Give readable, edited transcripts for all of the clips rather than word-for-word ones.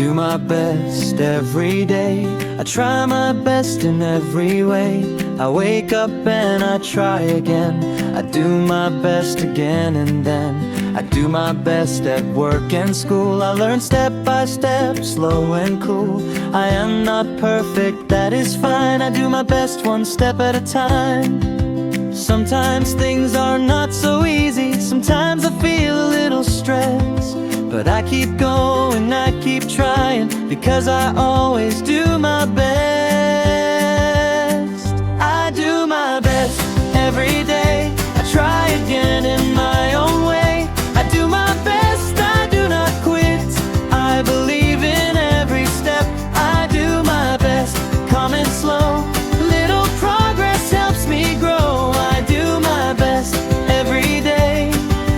do my best every day. I try my best in every way. I wake up and I try again. I do my best again and then I do my best at work and school. I learn step by step, slow and cool. I am not perfect, that is fine. I do my best one step at a time. Sometimes things are not so easy. Sometimes I feel a little stressed, but I keep going, I keep trying, because I always do my best. I do my best every day. I try again in my own way. I do my best, I do not quit. I believe in every step. I do my best, calm and slow. Little progress helps me grow. I do my best every day,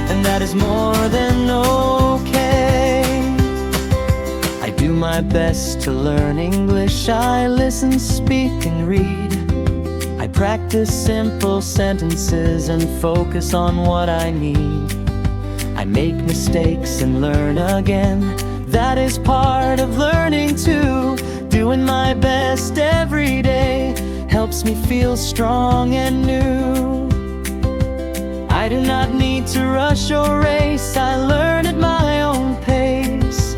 and that is more than okay. I do my best to learn English. I listen, speak, and read. I practice simple sentences and focus on what I need. I make mistakes and learn again. That is part of learning too. Doing my best every day helps me feel strong and new. I do not need to rush or race. I learn at my own pace.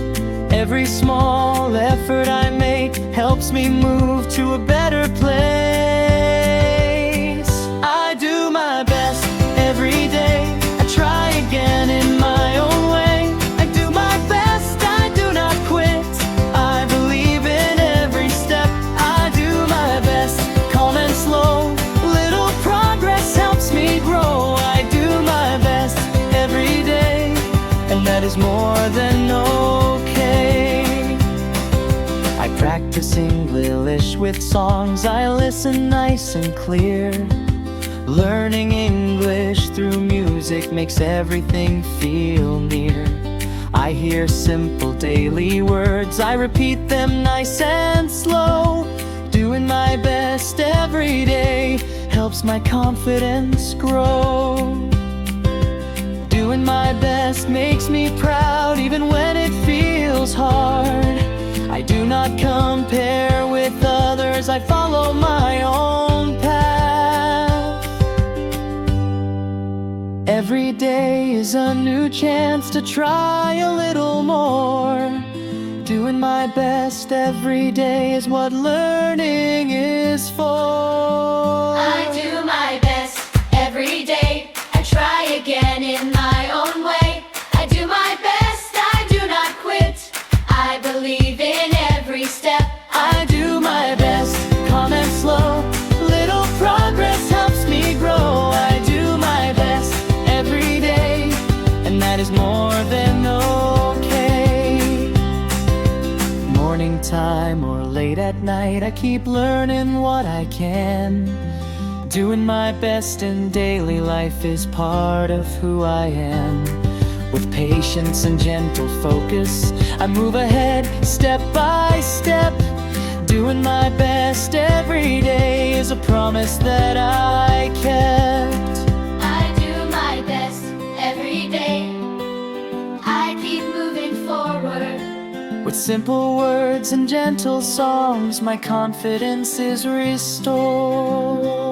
Every small effort I make helps me move to a better place. I do my best every day. I try again in my own way. I do my best, I do not quit. I believe in every step. I do my best, calm and slow. Little progress helps me grow. I do my best every day, and that is more than okay. I practice English with songs. I listen nice and clear. Learning English through music makes everything feel near. I hear simple daily words. I repeat them nice and slow. Doing my best every day helps my confidence grow. Doing my best makes me proud, even when it feels hard. I do not compare with others. I follow my own path. Every day is a new chance to try a little more. Doing my best every day is what learning is for. I do my best every day. I try again in my own way. I do my best, I do not quit. I believe in every step. I do my best, calm and slow. Little progress helps me grow. I do my best every day, and that is more than okay. Morning time or late at night, I keep learning what I can. Doing my best in daily life is part of who I am. With patience and gentle focus, I move ahead step by step. Doing my best every day is a promise that I kept. I do my best every day. I keep moving forward. With simple words and gentle songs, my confidence is restored.